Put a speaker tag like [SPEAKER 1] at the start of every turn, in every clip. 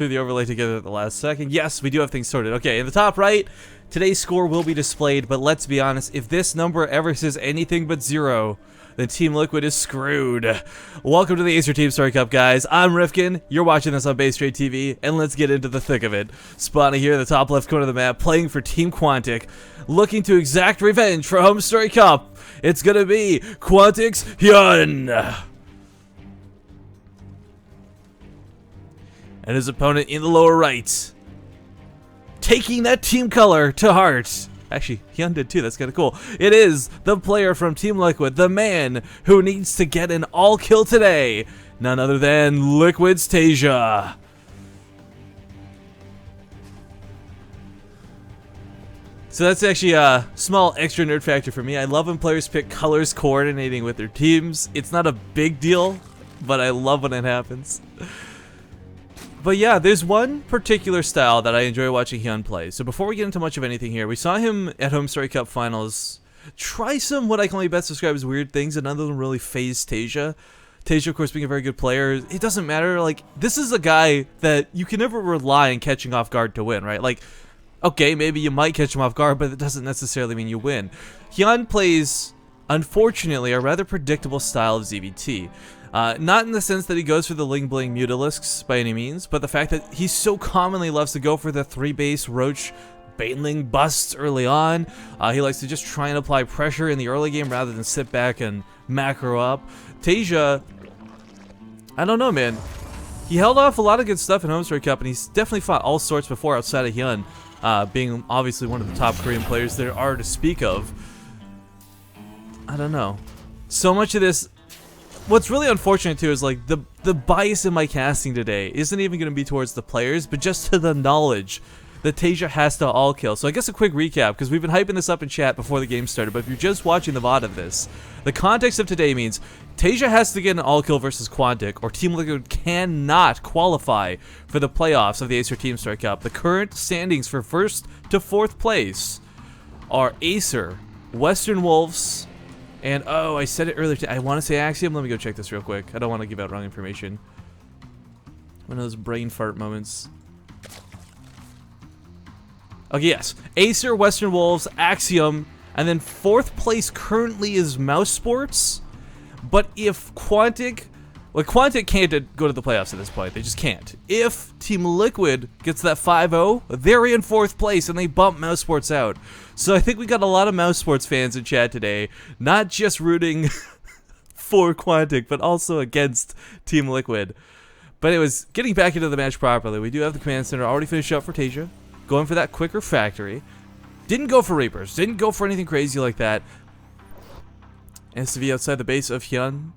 [SPEAKER 1] Threw the overlay together at the last second. Yes, we do have things sorted. Okay, in the top right, today's score will be displayed, but let's be honest, if this number ever says anything but 0, then Team Liquid is screwed. Welcome to the Acer Team Story Cup, guys. I'm Rifkin, you're watching this on Base Trade TV, and let's get into the thick of it. Spawning here in the top left corner of the map, playing for Team Quantic, looking to exact revenge for Home Story Cup. It's gonna be Quantic's Hyun. And his opponent in the lower right, taking that team color to heart. Actually, Hyun did too, that's kind of cool. It is the player from Team Liquid, the man who needs to get an all-kill today. None other than Liquid's Taeja. So that's actually a small extra nerd factor for me. I love when players pick colors coordinating with their teams. It's not a big deal, but I love when it happens. But yeah, there's one particular style that I enjoy watching Hyun play. So before we get into much of anything here, we saw him at Home Story Cup Finals try some what I can only best describe as weird things, and none of them really phased Taeja. Taeja, of course, being a very good player, it doesn't matter. Like, this is a guy that you can never rely on catching off guard to win, right? Like, okay, maybe you might catch him off guard, but it doesn't necessarily mean you win. Hyun plays, unfortunately, a rather predictable style of ZVT. Not in the sense that he goes for the Ling Bling Mutalisks by any means, but the fact that he so commonly loves to go for the 3-base Roach Baneling busts early on. He likes to just try and apply pressure in the early game rather than sit back and macro up. Taeja, I don't know, man. He held off a lot of good stuff in Home Story Cup, and he's definitely fought all sorts before outside of Hyun, being obviously one of the top Korean players there are to speak of. I don't know. So much of this... What's really unfortunate too is like the bias in my casting today isn't even going to be towards the players, but just to the knowledge that Taeja has to all kill. So I guess a quick recap, because we've been hyping this up in chat before the game started, but if you're just watching the VOD of this, the context of today means Taeja has to get an all kill versus Quantic, or Team Liquid cannot qualify for the playoffs of the Acer Team Story Cup. The current standings for 1st to 4th place are Acer, Western Wolves, and, oh, I said it earlier, I want to say Axiom. Let me go check this real quick. I don't want to give out wrong information. One of those brain fart moments. Okay, yes. Acer, Western Wolves, Axiom, and then 4th place currently is Mouse Sports. But if Quantic... Well, Quantic can't go to the playoffs at this point. They just can't. If Team Liquid gets that 5-0, they're in 4th place, and they bump Mouse Sports out. So I think we got a lot of Mouse Sports fans in chat today, not just rooting for Quantic, but also against Team Liquid. But anyways, getting back into the match properly, we do have the Command Center already finished up for Taeja, going for that quicker factory. Didn't go for Reapers, didn't go for anything crazy like that. SCV outside the base of Hyun.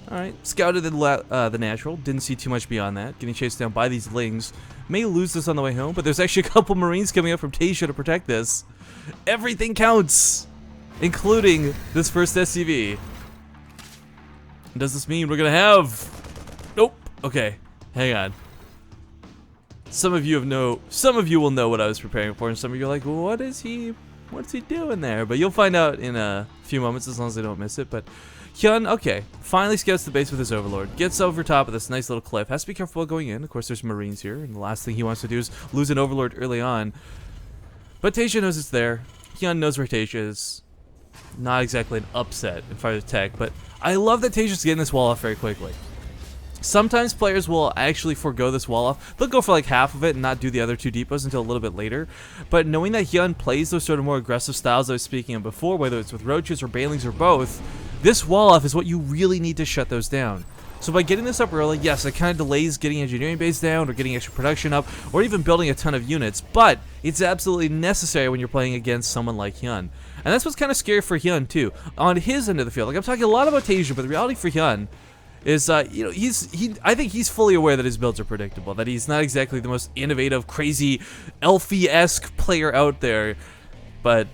[SPEAKER 1] Alright, scouted the natural, didn't see too much beyond that. Getting chased down by these Lings. May lose this on the way home, but there's actually a couple Marines coming up from Taeja to protect this. Everything counts, including this first SCV. Does this mean we're gonna have... Nope. Okay, hang on. Some of you will know what I was preparing for, and some of you are like, well, what's he doing there? But you'll find out in a few moments, as long as I don't miss it. But Hyun, okay, finally scouts the base with his Overlord. Gets over top of this nice little cliff. Has to be careful while going in. Of course, there's Marines here, and the last thing he wants to do is lose an Overlord early on. But Taeja knows it's there. Hyun knows where Taeja is. Not exactly an upset in front of tech, but I love that Taeja's getting this wall off very quickly. Sometimes players will actually forego this wall off. They'll go for like half of it and not do the other 2 depots until a little bit later. But knowing that Hyun plays those sort of more aggressive styles I was speaking of before, whether it's with Roaches or Banelings or both, this wall off is what you really need to shut those down. So by getting this up early, yes, it kind of delays getting engineering base down or getting extra production up or even building a ton of units, but it's absolutely necessary when you're playing against someone like Hyun. And that's what's kind of scary for Hyun too. On his end of the field, like I'm talking a lot about Taeja, but the reality for Hyun is, you know, I think he's fully aware that his builds are predictable, that he's not exactly the most innovative, crazy, Elfie-esque player out there, but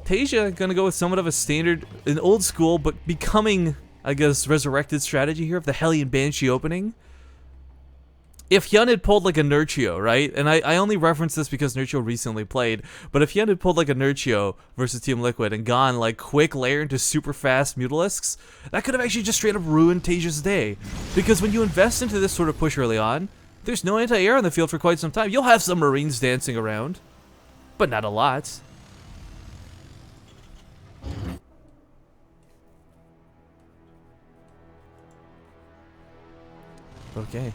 [SPEAKER 1] Taeja gonna go with somewhat of a standard, an old school, but becoming, I guess, resurrected strategy here of the Hellion Banshee opening. If Hyun had pulled like a Nurchio, right? And I only reference this because Nurchio recently played, but if Hyun had pulled like a Nurchio versus Team Liquid and gone like quick layer into super fast Mutalisks, that could have actually just straight up ruined Taeja's day. Because when you invest into this sort of push early on, There's no anti-air on the field for quite some time. You'll have some Marines dancing around, but not a lot. Okay.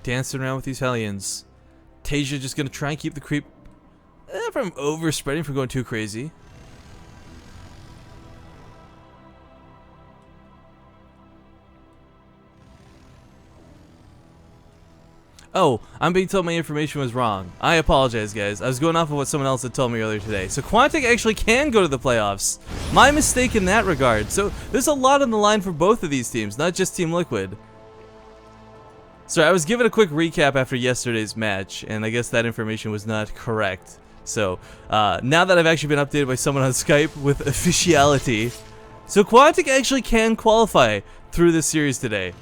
[SPEAKER 1] Dancing around with these Hellions. Taeja just gonna try and keep the creep from overspreading, from going too crazy. Oh, I'm being told my information was wrong. I apologize, guys. I was going off of what someone else had told me earlier today. So Quantic actually can go to the playoffs. My mistake in that regard. So there's a lot on the line for both of these teams, not just Team Liquid. So I was given a quick recap after yesterday's match, and I guess that information was not correct. So now that I've actually been updated by someone on Skype with officiality, so Quantic actually can qualify through this series today.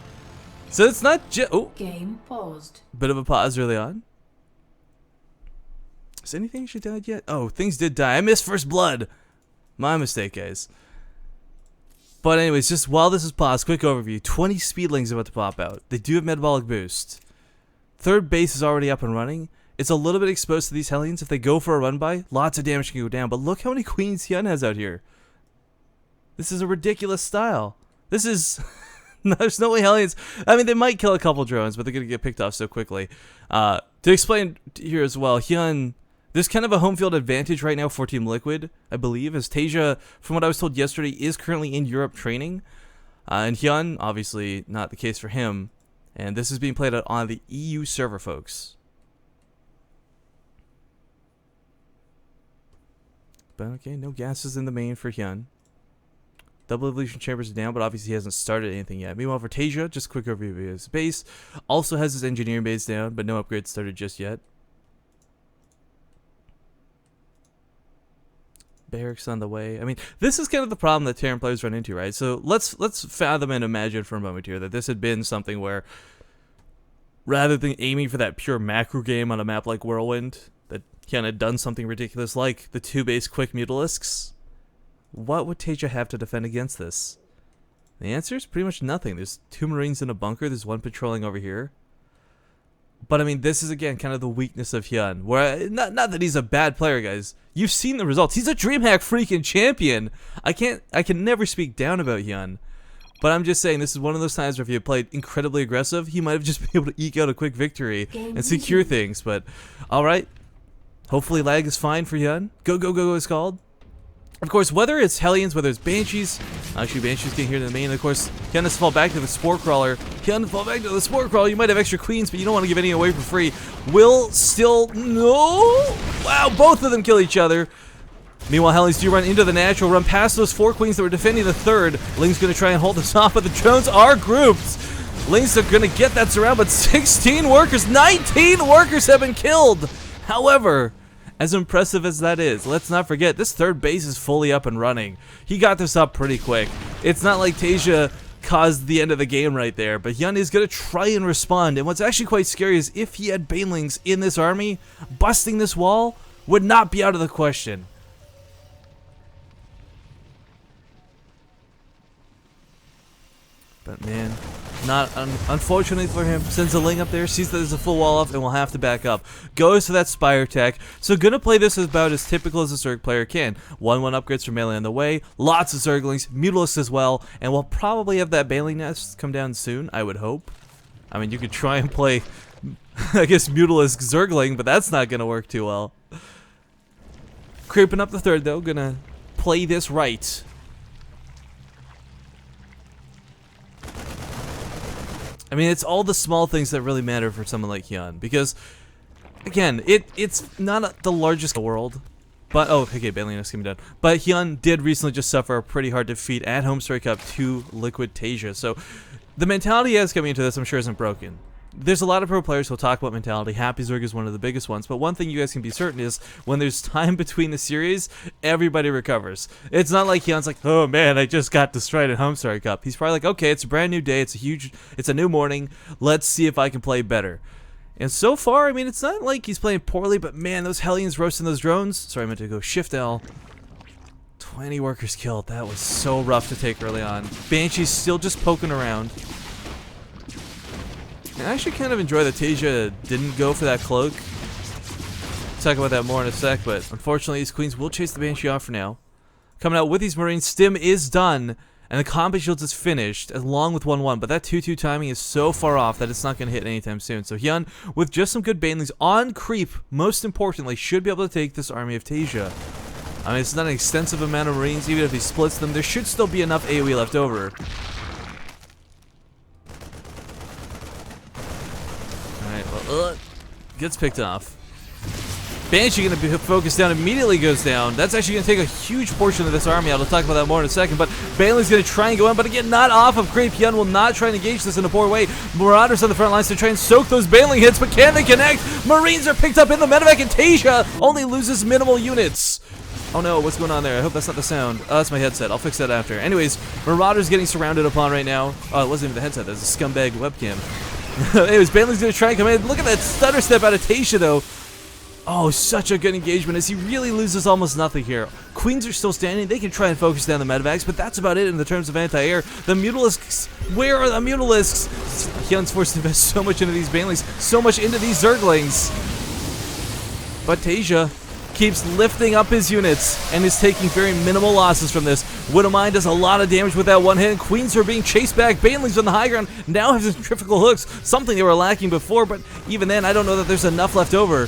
[SPEAKER 1] So it's not just... Oh.
[SPEAKER 2] Game paused.
[SPEAKER 1] Bit of a pause early on. Has anything actually died yet? Oh, things did die. I missed First Blood. My mistake, guys. But anyways, just while this is paused, quick overview. 20 speedlings about to pop out. They do have metabolic boost. Third base is already up and running. It's a little bit exposed to these Hellions. If they go for a run by, lots of damage can go down. But look how many queens Hyun has out here. This is a ridiculous style. This is... There's no way Hellions... I mean, they might kill a couple drones, but they're going to get picked off so quickly. To explain here as well, Hyun... There's kind of a home field advantage right now for Team Liquid, I believe, as Taeja, from what I was told yesterday, is currently in Europe training. And Hyun, obviously not the case for him. And this is being played out on the EU server, folks. But okay, no gases in the main for Hyun. Double evolution chambers are down, but obviously he hasn't started anything yet. Meanwhile, for Taeja, just a quick overview of his base. Also has his engineering base down, but no upgrades started just yet. Barracks on the way. I mean, this is kind of the problem that Terran players run into, right? So let's fathom and imagine for a moment here that this had been something where, rather than aiming for that pure macro game on a map like Whirlwind, that Hyun had done something ridiculous like the 2-base quick Mutalisks. What would Taeja have to defend against this? The answer is pretty much nothing. There's 2 Marines in a bunker. There's 1 patrolling over here. But I mean, this is again kind of the weakness of Hyun. Where not that he's a bad player, guys. You've seen the results. He's a DreamHack freaking champion. I can never speak down about Hyun. But I'm just saying, this is one of those times where if you played incredibly aggressive, he might have just been able to eke out a quick victory and secure things. But all right, hopefully lag is fine for Hyun. Go go go is called. Of course, whether it's Hellions, whether it's Banshees, actually Banshees getting here to the main, of course, Hyun has to fall back to the Spore Crawler. Hyun to fall back to the Spore Crawler. You might have extra queens, but you don't want to give any away for free. Will still, no! Wow, both of them kill each other. Meanwhile, Hellions do run into the natural, run past those 4 queens that were defending the third. Ling's going to try and hold this off, but the drones are grouped. Ling's are going to get that surround, but 16 workers, 19 workers have been killed. However, as impressive as that is, let's not forget, this third base is fully up and running. He got this up pretty quick. It's not like Taeja caused the end of the game right there, but Hyun is going to try and respond. And what's actually quite scary is if he had Banelings in this army, busting this wall would not be out of the question. But man, unfortunately for him, sends a Ling up there, sees that there's a full wall up, and will have to back up. Goes for that Spire tech. So gonna play this about as typical as a Zerg player can. 1-1 upgrades for melee on the way, lots of Zerglings, Mutalisks as well, and we'll probably have that Baneling nest come down soon, I would hope. I mean, you could try and play, I guess, Mutalisk Zergling, but that's not gonna work too well. Creeping up the third though, gonna play this right. I mean, it's all the small things that really matter for someone like Hyun, because, again, it's not the largest in the world, but, oh, okay, Baneling is coming down, but Hyun did recently just suffer a pretty hard defeat at Homestory Cup to Liquid Taeja, so the mentality he has coming into this, I'm sure, isn't broken. There's a lot of pro players who'll talk about mentality. Happy Zerg is one of the biggest ones, but one thing you guys can be certain is when there's time between the series, everybody recovers. It's not like Hyun's like, oh man, I just got destroyed at Homestory Cup. He's probably like, okay, it's a brand new day, it's a new morning, let's see if I can play better. And so far, I mean, it's not like he's playing poorly, but man, those Hellions roasting those drones. Sorry, I meant to go Shift L. 20 workers killed. That was so rough to take early on. Banshee's still just poking around. And I actually kind of enjoy that Taeja didn't go for that cloak. Talk about that more in a sec, but unfortunately these queens will chase the Banshee off for now. Coming out with these Marines, Stim is done, and the combat shields is finished, along with 1-1, but that 2-2 timing is so far off that it's not going to hit anytime soon. So Hyun, with just some good banelings on creep, most importantly, should be able to take this army of Taeja. I mean, it's not an extensive amount of Marines, even if he splits them, there should still be enough AoE left over. Alright, well, gets picked off. Banshee going to be focused down, immediately goes down. That's actually going to take a huge portion of this army out. I'll talk about that more in a second, but Bailey's going to try and go in, but again, not off of creep. Hyun will not try and engage this in a poor way. Marauders on the front lines to try and soak those Bailing hits, but can they connect? Marines are picked up in the medevac, and Taeja only loses minimal units. Oh no, what's going on there? I hope that's not the sound. Oh, that's my headset. I'll fix that after. Anyways, Marauders getting surrounded upon right now. Oh, it wasn't even the headset. That's a scumbag webcam. Anyways, Bailey's going to try and come in. Look at that stutter step out of Taeja, though. Oh, such a good engagement as he really loses almost nothing here. Queens are still standing. They can try and focus down the medevacs, but that's about it in the terms of anti-air. The Mutalisks, where are the Mutalisks? Hyun's forced to invest so much into these Banelings, so much into these Zerglings. But Taeja keeps lifting up his units and is taking very minimal losses from this. Widowmine does a lot of damage with that one hit. Queens are being chased back. Banelings on the high ground now have centrifugal hooks, something they were lacking before, but even then, I don't know that there's enough left over.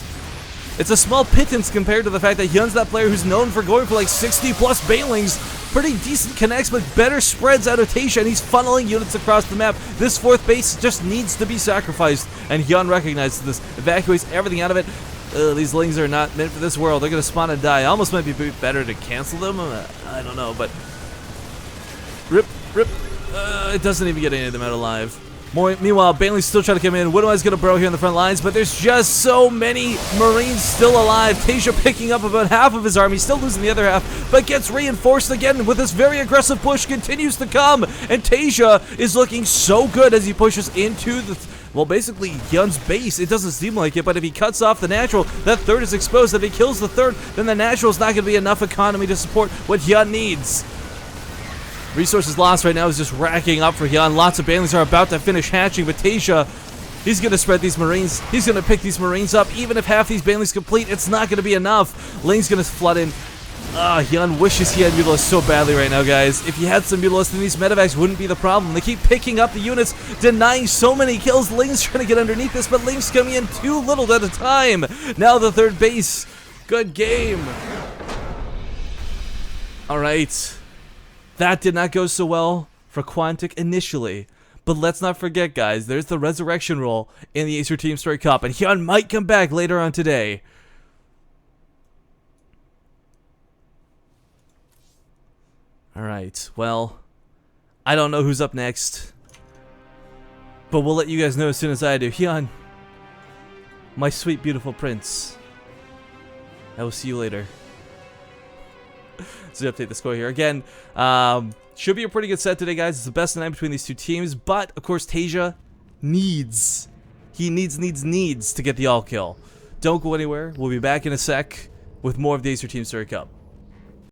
[SPEAKER 1] It's a small pittance compared to the fact that Hyun's that player who's known for going for like 60 plus Banelings. Pretty decent connects, but better spreads out of Taeja, and he's funneling units across the map. This fourth base just needs to be sacrificed, and Hyun recognizes this, evacuates everything out of it. These Lings are not meant for this world. They're going to spawn and die. Almost might be better to cancel them. I don't know, but... Rip. It doesn't even get any of them out alive. Meanwhile, Bailey's still trying to come in. Widowmine's going to bro here in the front lines, but there's just so many Marines still alive. Taeja picking up about half of his army, still losing the other half, but gets reinforced again with this very aggressive push, continues to come, and Taeja is looking so good as he pushes into the... Well, basically, Hyun's base. It doesn't seem like it, but if he cuts off the natural, that third is exposed. If he kills the third, then the natural is not going to be enough economy to support what Hyun needs. Resources lost right now is just racking up for Hyun. Lots of Banelings are about to finish hatching, but Taeja, he's going to spread these Marines. He's going to pick these Marines up. Even if half these Banelings complete, it's not going to be enough. Ling's going to flood in. Hyun wishes he had Mutalisks so badly right now, guys. If he had some Mutalisks, then these medevacs wouldn't be the problem. They keep picking up the units, denying so many kills. Ling's trying to get underneath this, but Ling's coming in too little at a time. Now the third base. Good game. All right. That did not go so well for Quantic initially. But let's not forget, guys, there's the resurrection role in the Acer Team Story Cup, and Hyun might come back later on today. Alright, well, I don't know who's up next, but we'll let you guys know as soon as I do. Hyun, my sweet, beautiful prince, I will see you later. To update the score here again, should be a pretty good set today, guys. It's the best of 9 between these two teams, but of course Taeja needs to get the all kill. Don't go anywhere. We'll be back in a sec with more of the Acer Team Story Cup.